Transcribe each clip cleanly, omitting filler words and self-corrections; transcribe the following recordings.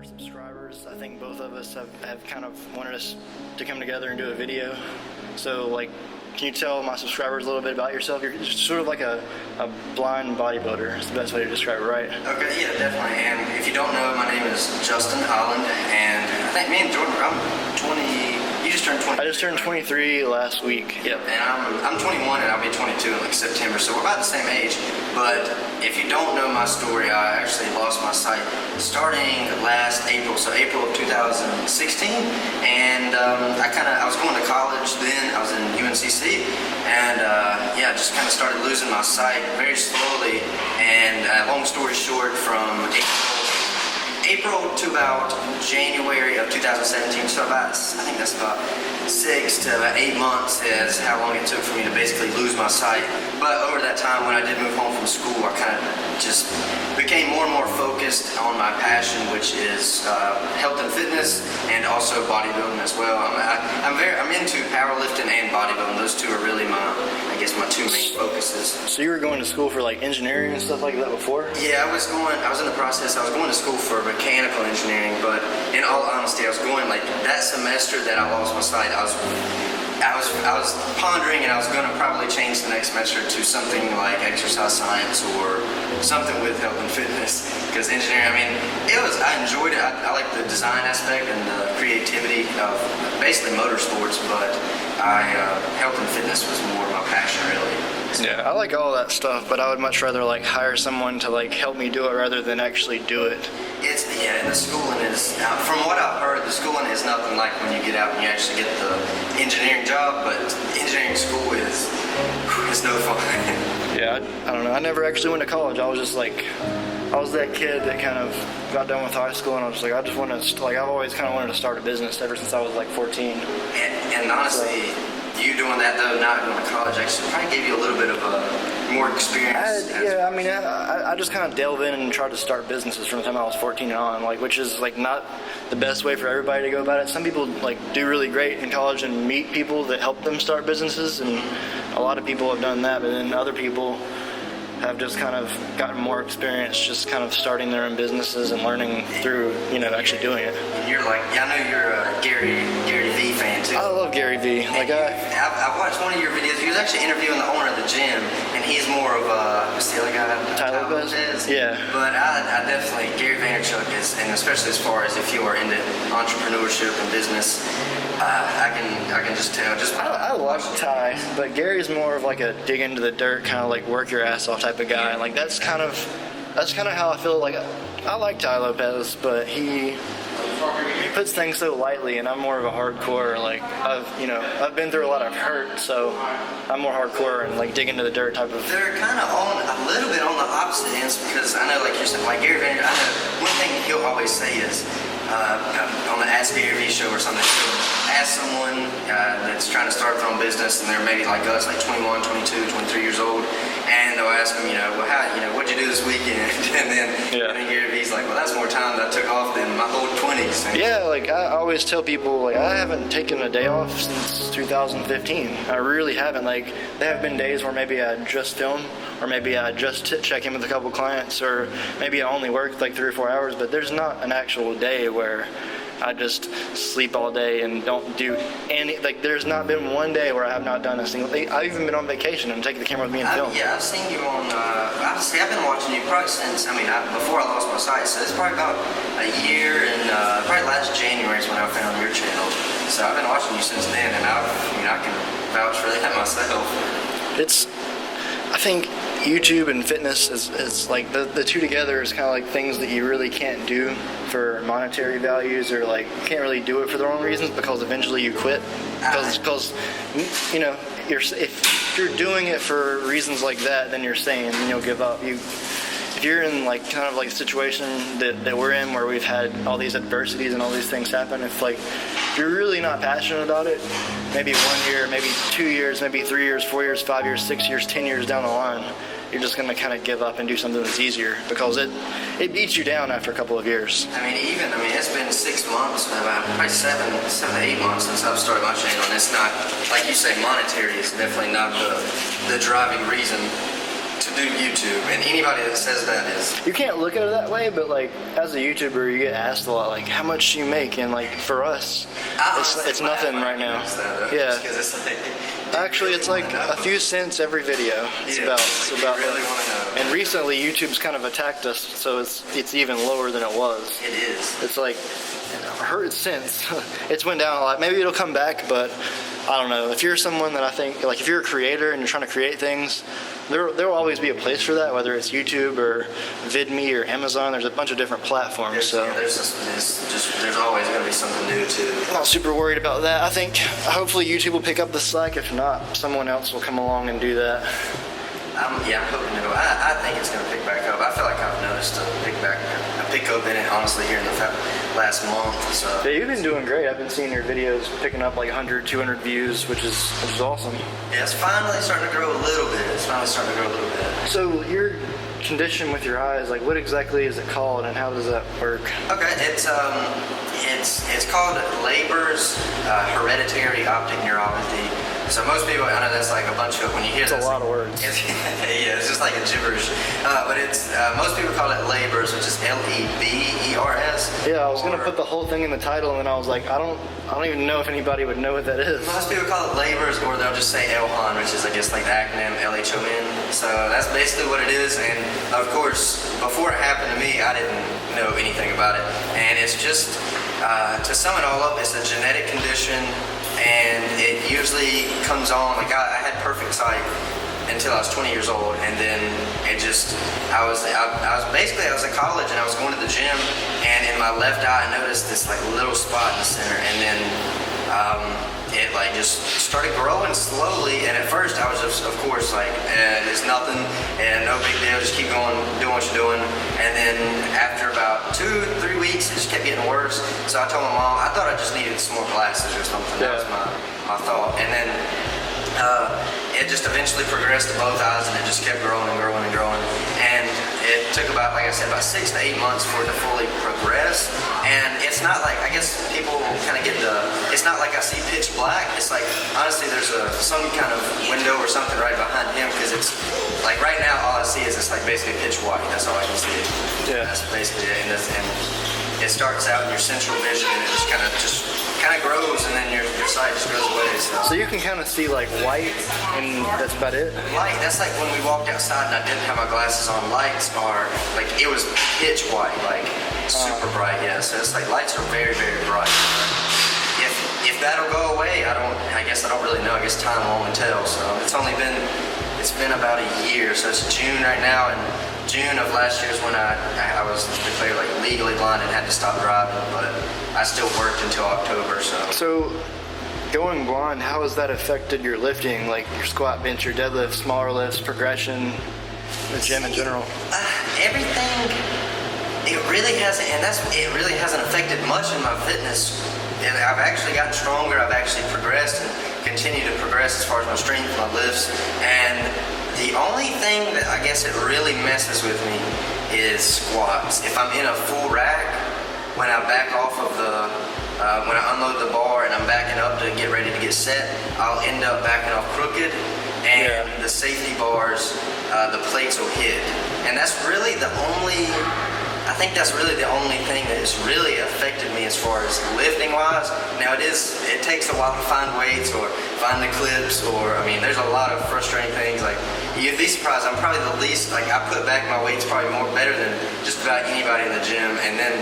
our subscribers. I think both of us have kind of wanted us to come together and do a video. So, like, can you tell my subscribers a little bit about yourself? You're sort of like a blind bodybuilder. It's the best way to describe it, right? Okay, yeah, definitely. And if you don't know, my name is Justin Holland, and I think me and Jordan, I'm 20. You just turned 20. I just turned 23 last week. Yep. And I'm 21, and I'll be 22 in like September. So we're about the same age. But if you don't know my story, I actually lost my sight starting last April, so April of 2016. And I was going to college then. I was in UNCC, and just kind of started losing my sight very slowly. And long story short, from April to about January of 2017, so I think that's about 6 to 8 months is how long it took for me to basically lose my sight. But over that time, when I did move home from school, I kind of just became more and more focused on my passion, which is health and fitness, and also bodybuilding as well. I'm into powerlifting and bodybuilding. Those two are really my two main focuses. So you were going to school for like engineering and stuff like that before? Yeah, I was in the process. I was going to school for mechanical engineering, but in all honesty, I was going like that semester that I lost my sight. I was pondering, and I was going to probably change the next semester to something like exercise science or something with health and fitness. Because engineering, I enjoyed it. I like the design aspect and the creativity of basically motorsports, but health and fitness was more my passion, really. Yeah, I like all that stuff, but I would much rather like hire someone to like help me do it rather than actually do it. And the schooling is, from what I've heard, the schooling is nothing like when you get out and you actually get the engineering job, but engineering school is no fun. Yeah, I don't know. I never actually went to college. I was that kid that kind of got done with high school, and I was like, I've always kind of wanted to start a business ever since I was like 14. And honestly, you doing that though, not going to college, actually probably gave you a little bit of more experience. I just kind of delve in and try to start businesses from the time I was 14 on, which is like not the best way for everybody to go about it. Some people like do really great in college and meet people that help them start businesses, and a lot of people have done that, but then other people have just kind of gotten more experience just kind of starting their own businesses and learning through, actually doing it. And you're like, I know you're a Gary V fan too. I love Gary V. I watched one of your videos. He was actually interviewing the owner of the gym, and he's more of what's the other guy? Tyler Lopez? Yeah. But I definitely, Gary Vaynerchuk is, and especially as far as if you are into entrepreneurship and business, I can just tell. I love Ty, but Gary's more of like a dig into the dirt, kind of like work your ass off type of guy. Like that's kind of how I feel. Like I like Ty Lopez, but he puts things so lightly, and I'm more of a hardcore. Like I've been through a lot of hurt, so I'm more hardcore and like dig into the dirt type of. They're kind of a little bit on the opposite ends, because I know, like you said, like Gary Vaynerchuk. I know one thing he'll always say is on the Ask Gary V show or something. Ask someone that's trying to start their own business, and they're maybe like us, like 21, 22, 23 years old, and they'll ask them, what'd you do this weekend? And then Gary V's like, well, that's more time that I took off than my whole 20s. Yeah, like I always tell people, like I haven't taken a day off since 2015. I really haven't. Like there have been days where maybe I just film, or maybe I just check in with a couple clients, or maybe I only work like 3 or 4 hours, but there's not an actual day where I just sleep all day and don't do any, like there's not been one day where I have not done a single thing. I've even been on vacation and taken the camera with me and film. Yeah, I've seen you on, I've been watching you probably since, before I lost my sight, so it's probably about a year, and probably last January is when I found your channel. So I've been watching you since then, and I can vouch for that myself. I think YouTube and fitness is like the two together is kind of like things that you really can't do for monetary values, or like you can't really do it for the wrong reasons, because eventually you quit. Because if you're doing it for reasons like that, then you're sane and you'll give up. If you're in like kind of like a situation that we're in, where we've had all these adversities and all these things happen, if you're really not passionate about it, maybe 1 year, maybe 2 years, maybe 3 years, 4 years, 5 years, 6 years, 10 years down the line, you're just going to kind of give up and do something that's easier, because it beats you down after a couple of years. It's been 6 months, probably 7 to 8 months since I've started my channel, and it's not, like you say, monetary is definitely not the driving reason to to do YouTube, and anybody that says that is... You can't look at it that way, but like as a YouTuber, you get asked a lot, like how much do you make? And like for us, it's nothing right now. Yeah. Actually, it's like a few cents every video. It's about really want to know. And recently, YouTube's kind of attacked us, so it's even lower than it was. It is. It's like hurt since it's went down a lot. Maybe it'll come back, but I don't know. If you're someone that I think, like if you're a creator and you're trying to create things, there will always be a place for that, whether it's YouTube or VidMe or Amazon. There's a bunch of different platforms. There's always going to be something new too. I'm not super worried about that. I think hopefully YouTube will pick up the slack. If not, someone else will come along and do that. I'm hoping to. I think it's going to pick back up. I feel like I've noticed a pickup in it, honestly, here in the last month. So. Yeah, you've been doing great. I've been seeing your videos picking up like 100, 200 views, which is awesome. Yeah, it's finally starting to grow a little bit. So your condition with your eyes, like what exactly is it called, and how does that work? Okay, it's called Leber's hereditary optic neuropathy. So most people, I know that's like a bunch of, when you hear It's a lot of words. Yeah, it's just like a gibberish. But it's, most people call it Leber's, which is Lebers. Yeah, I was going to put the whole thing in the title, and then I was like, I don't even know if anybody would know what that is. Most people call it Leber's, or they'll just say ALPHA100, which is, I guess, like the acronym LHON. So that's basically what it is. And of course, before it happened to me, I didn't know anything about it. And it's just, to sum it all up, it's a genetic condition. And it usually comes on, like I had perfect sight until I was 20 years old, and then it just, I was in college and I was going to the gym, and in my left eye I noticed this like little spot in the center, and then it like just started growing slowly, and at first I was just, of course, like, it's nothing, and no big deal, just keep going, doing what you're doing, and then after about 2-3 weeks, it just kept getting worse, so I told my mom, I thought I just needed some more glasses or something. Yeah. That was my thought, and then it just eventually progressed to both eyes, and it just kept growing and growing and growing, and it took about, like I said, about 6 to 8 months for it to fully progress. And it's not like, I guess people kind of get it's not like I see pitch black. It's like, honestly, there's some kind of window or something right behind him, because it's like right now all I see is it's like basically pitch white. That's all I can see. Yeah. That's basically it. And it starts out in your central vision, and it just kind of grows, and then your sight just goes away. So you can kind of see like white, and that's about it? Light, that's like when we walked outside and I didn't have my glasses on. Lights are, like, it was pitch white, like super bright, yeah. So it's like lights are very, very bright. If that'll go away, I guess I don't really know. I guess time will only tell. So it's been about a year. So it's June right now, and June of last year is when I was declared like legally blind and had to stop driving, but I still worked until October. So going blind, how has that affected your lifting, like your squat, bench, your deadlift, smaller lifts, progression, the gym in general? Everything. It really hasn't affected much in my fitness. I've actually gotten stronger. I've actually progressed and continue to progress as far as my strength, my lifts, and the only thing that I guess it really messes with me is squats. If I'm in a full rack, when I back off of when I unload the bar and I'm backing up to get ready to get set, I'll end up backing off crooked, and the safety bars, the plates will hit. And that's really the only thing that has really affected me as far as lifting wise. Now it takes a while to find weights or find the clips, or, I mean, there's a lot of frustrating things. Like, you'd be surprised, I'm probably the least, like, I put back my weights probably better than just about anybody in the gym. And then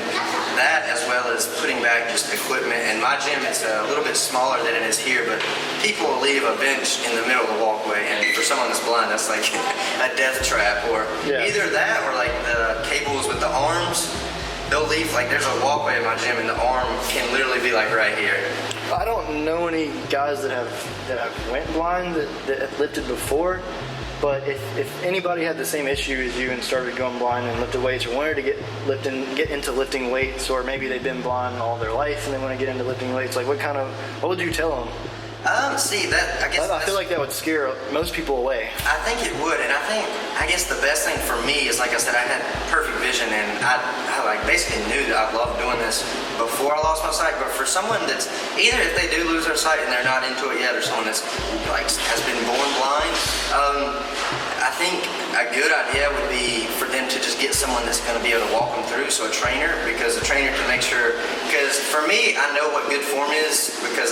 that, as well as putting back just equipment. And my gym, it's a little bit smaller than it is here, but people will leave a bench in the middle of the walkway, and for someone that's blind, that's like a death trap. Or either that, or like the cables with the arms, they'll leave, like, there's a walkway in my gym and the arm can literally be like right here. I don't know any guys that have went blind that have lifted before, but if anybody had the same issue as you and started going blind and lifted weights, or wanted to get into lifting weights, or maybe they've been blind all their life and they want to get into lifting weights, like what would you tell them? I feel like that would scare most people away. I think it would, and I guess the best thing for me is, like I said, I had perfect vision, and I like basically knew that I loved doing this before I lost my sight, but for someone that's either if they do lose their sight and they're not into it yet, or someone that's like has been born blind, I think a good idea would be for them to just get someone that's going to be able to walk them through, so a trainer, because a trainer can make sure, because for me, I know what good form is because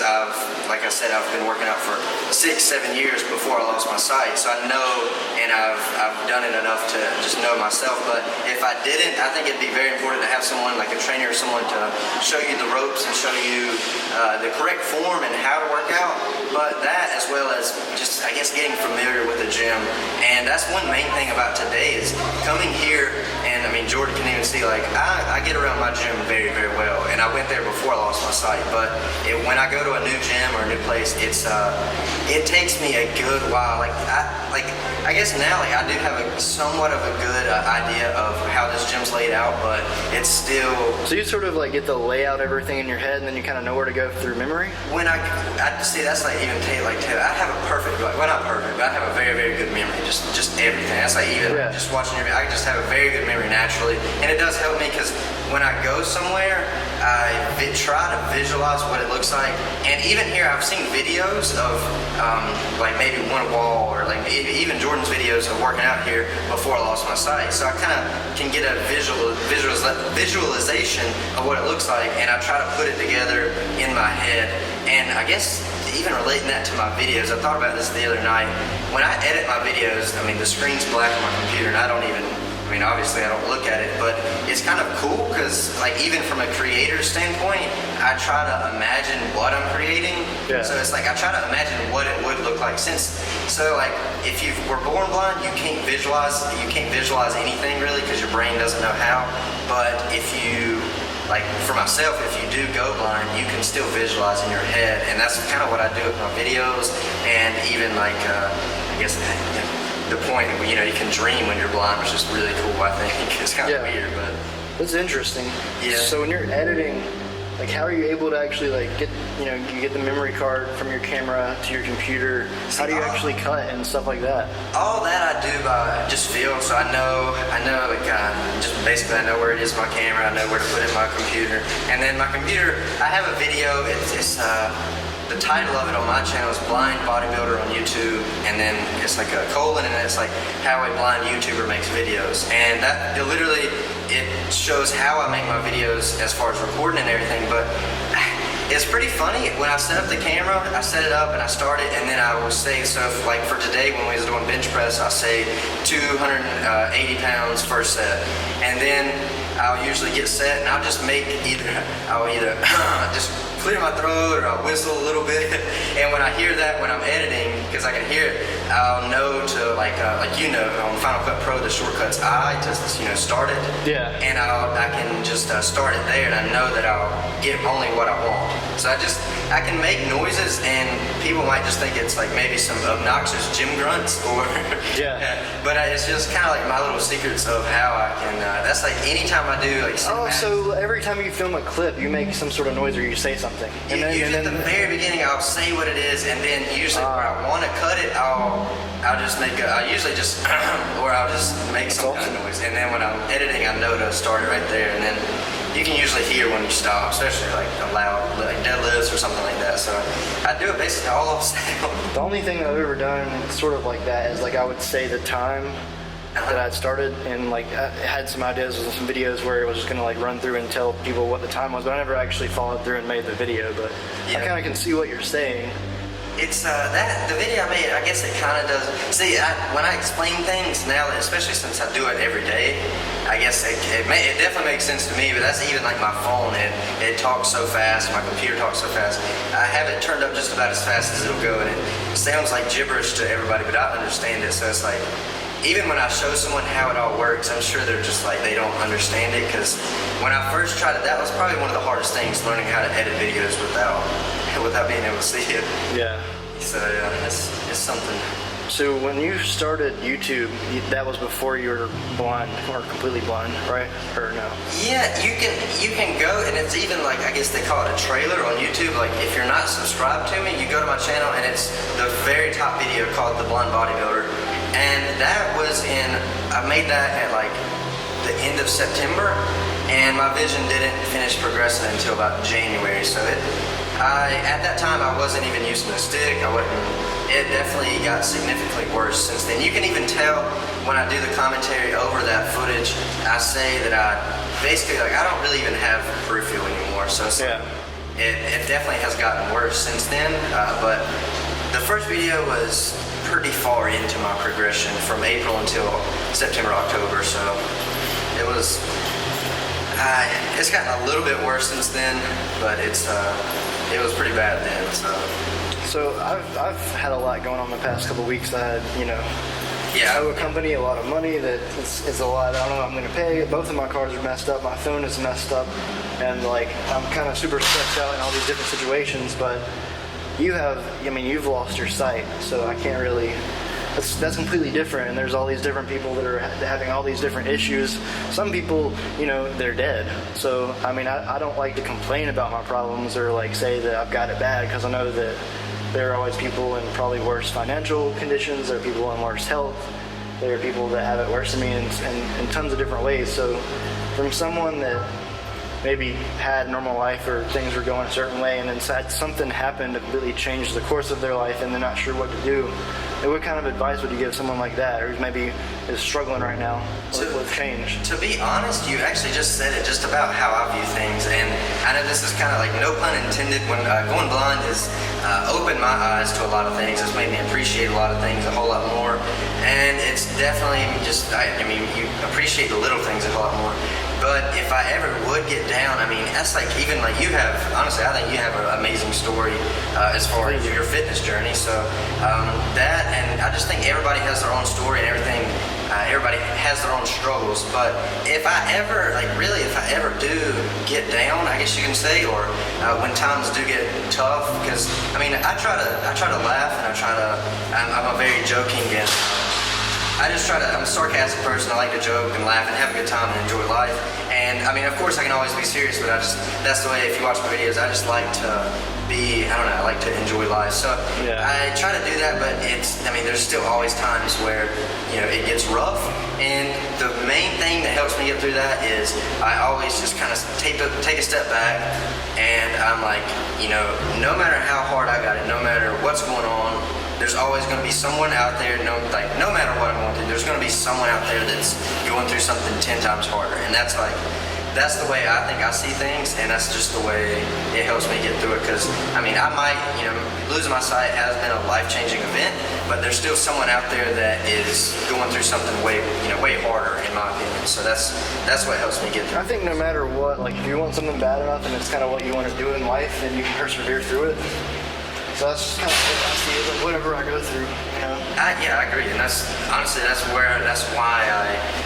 like I said, I've been working out for 6-7 years before I lost my sight, so I know, and I've done it enough to just know myself. But if I didn't, I think it'd be very important to have someone like a trainer or someone to show you the ropes and show you the correct form and how to work out. But that, as well as just, I guess, getting familiar with the gym. And that's one main thing about today is coming here, and I mean, Jordan can even see, like, I get around my gym very, very well, and I went there before I lost my sight. But when I go to a new gym or a new place, it takes me a good while. I guess now, like, I do have somewhat of a good idea of how this gym's laid out, but it's still. So you sort of like get to lay out everything in your head, and then you kind of know where to go through memory. When I see, that's like even I have a perfect, well, not perfect, but I have a very, very good memory. Just everything. That's like even just watching your. I just have a very good memory naturally, and it does help me because when I go somewhere, I try to visualize what it looks like. And even here, I've seen videos of like maybe one wall, or like even Jordan's videos of working out here before I lost my sight. So I kind of can get a visualization of what it looks like, and I try to put it together in my head. And I guess even relating that to my videos, I thought about this the other night. When I edit my videos, I mean, the screen's black on my computer, and I mean, obviously I don't look at it, but it's kind of cool because, like, even from a creator standpoint, I try to imagine what I'm creating. Yeah. So it's like I try to imagine what it would look like. So like, if you were born blind, you can't visualize anything really because your brain doesn't know how. But if you, like, for myself, if you do go blind, you can still visualize in your head, and that's kind of what I do with my videos, and even like, I guess. The point where, you can dream when you're blind, which is really cool. I think it's kind of weird, but that's interesting. Yeah. So when you're editing, like, how are you able to actually, like, get, you get the memory card from your camera to your computer? How do you actually cut and stuff like that? All that I do by just feel. So I know, like, just basically I know where it is in my camera. I know where to put it in my computer, and then my computer. I have a video. It's the title of it on my channel is Blind Bodybuilder on YouTube, and then it's like a colon, and it's like how a blind YouTuber makes videos. And that it shows how I make my videos as far as recording and everything. But it's pretty funny. When I set up the camera, I set it up and I start it, and then I will say, so if, like, for today when we was doing bench press, I say 280 pounds first set, and then I'll usually get set, and I'll just I'll either just clear my throat, or I'll whistle a little bit. And when I hear that when I'm editing, because I can hear it, I'll know to like on Final Cut Pro, the shortcuts I just start it. Yeah. And I can just start it there, and I know that I'll get only what I want. So I can make noises, and people might just think it's like maybe some obnoxious gym grunts, or but it's just kind of like my little secrets of how I can. That's like anytime I do like. Oh, so every time you film a clip, you make some sort of noise or you say something. And usually at the very beginning, I'll say what it is, and then usually where I want to cut it, I'll just make I'll usually just or I'll just make some kind of noise, and then when I'm editing, I know to start it right there, and then you can usually hear when you stop, especially like a loud like deadlifts or something like that. So I do it basically all off sound. The only thing I've ever done sort of like that is, like, I would say the time that I'd started, and like I had some ideas with some videos where it was just gonna like run through and tell people what the time was, but I never actually followed through and made the video. But I kind of can see what you're saying. It's the video I made, I guess it kind of does. See, when I explain things now, especially since I do it every day, I guess it definitely makes sense to me. But that's even like my phone. It talks so fast. My computer talks so fast. I have it turned up just about as fast as it'll go, and it sounds like gibberish to everybody, but I understand it. So it's like, even when I show someone how it all works, I'm sure they're just like, they don't understand it, because when I first tried it, that was probably one of the hardest things, learning how to edit videos without being able to see it. Yeah. So yeah, it's something. So when you started YouTube, that was before you were blind, or completely blind, right? Or no? Yeah, you can go, and it's even like, I guess they call it a trailer on YouTube. Like, if you're not subscribed to me, you go to my channel, and it's the very top video called The Blind Bodybuilder. And that was I made that at like the end of September, and my vision didn't finish progressing progressing until about January. So at that time I wasn't even using a stick. It definitely got significantly worse since then. You can even tell when I do the commentary over that footage, I say that I basically, like, I don't really even have peripheral anymore. So it definitely has gotten worse since then. But the first video was pretty far into my progression from April until September, October. So it was, it's gotten a little bit worse since then, but it was pretty bad then. So I've had a lot going on the past couple weeks. I owe a company a lot of money that is a lot. I don't know what I'm going to pay. Both of my cars are messed up. My phone is messed up, and like I'm kind of super stressed out in all these different situations. But you've lost your sight, so I can't really. That's completely different, and there's all these different people that are having all these different issues. Some people, they're dead. So, I don't like to complain about my problems or like say that I've got it bad, because I know that there are always people in probably worse financial conditions. There are people in worse health. There are people that have it worse than me in tons of different ways. So, from someone that maybe had normal life or things were going a certain way, and then something happened that really changed the course of their life, and they're not sure what to do. What kind of advice would you give someone like that, or who maybe is struggling right now with change? To be honest, you actually just said it just about how I view things, and I know this is kind of like no pun intended. When going blind has opened my eyes to a lot of things. It's made me appreciate a lot of things a whole lot more, and it's definitely just, you appreciate the little things a whole lot more. But if I ever would get down, that's like, even like you have, honestly, I think you have an amazing story as far as your fitness journey. So that, and I just think everybody has their own story and everything. Everybody has their own struggles. But if I ever do get down, I guess you can say, or when times do get tough, because I try to laugh, and I'm a very joking and I'm a sarcastic person. I like to joke and laugh and have a good time and enjoy life. And of course I can always be serious, but that's the way, if you watch my videos, I just like to be, I like to enjoy life. So I try to do that, but there's still always times where, it gets rough. And the main thing that helps me get through that is I always just kind of take a step back, and I'm like, no matter how hard I got it, no matter what's going on, there's always going to be someone out there, no matter what I'm going through, there's going to be someone out there that's going through something 10 times harder. And that's the way I think I see things, and that's just the way it helps me get through it. Because, I might, losing my sight has been a life-changing event, but there's still someone out there that is going through something way harder, in my opinion. So that's what helps me get through it. I think no matter what, like if you want something bad enough and it's kind of what you want to do in life, then you can persevere through it. So that's kind of what I see it, like whatever I go through, I agree, and that's why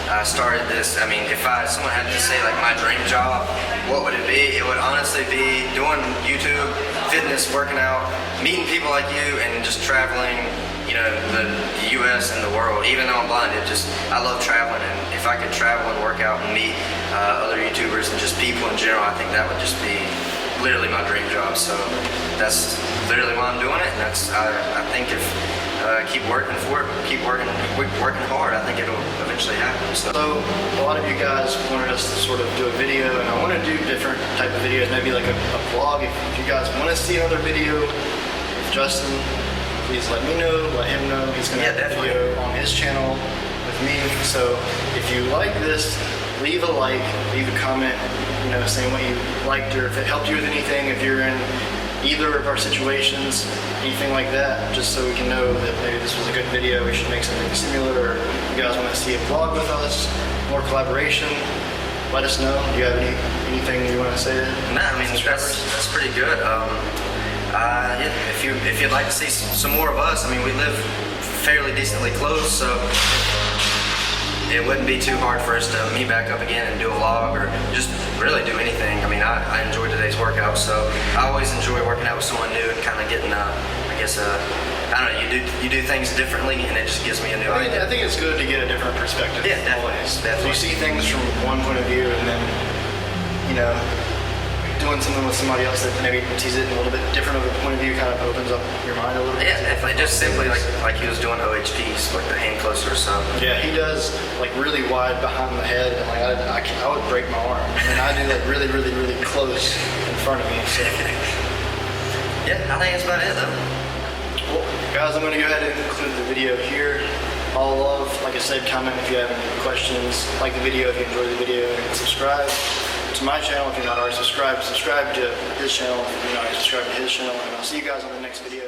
I started this. If someone had to say like my dream job, what would it be? It would honestly be doing YouTube, fitness, working out, meeting people like you, and just traveling, the U.S. and the world. Even though I'm blind, I love traveling, and if I could travel and work out and meet other YouTubers and just people in general, I think that would just be literally my dream job. So that's literally why I'm doing it, and I think if keep working for it, keep working hard, I think it'll eventually happen. So a lot of you guys wanted us to sort of do a video, and I want to do different type of videos, maybe like a vlog. If you guys want to see another video with Justin, please let me know, let him know. He's going to have a video on his channel with me. So if you like this, leave a like, leave a comment, saying what you liked, or if it helped you with anything, if you're in either of our situations, anything like that, just so we can know that maybe this was a good video, we should make something similar, or you guys want to see a vlog with us, more collaboration, let us know. Do you have anything you want to say? No, that's pretty good. If you'd like to see some more of us, we live fairly decently close, so it wouldn't be too hard for us to meet back up again and do a vlog, or just really do anything. I enjoyed today's workout, so I always enjoy working out with someone new and kind of getting, you do things differently, and it just gives me a new idea. I think it's good to get a different perspective. Yeah, definitely. You see things from one point of view, and then, doing something with somebody else that maybe sees it in a little bit different of a point of view kind of opens up your mind a little bit. Yeah, definitely. Just simply like he was doing OHPs, like the hand closer or something. Yeah, he does like really wide behind the head, and like I would break my arm, and I do like really close in front of me. So. Yeah, I think that's about it though. Well, guys, I'm going to go ahead and conclude the video here. All love. Like I said, comment if you have any questions. Like the video if you enjoyed the video, and subscribe to my channel if you're not already subscribed. Subscribe to his channel if you're not already subscribed to his channel, and I'll see you guys on the next video.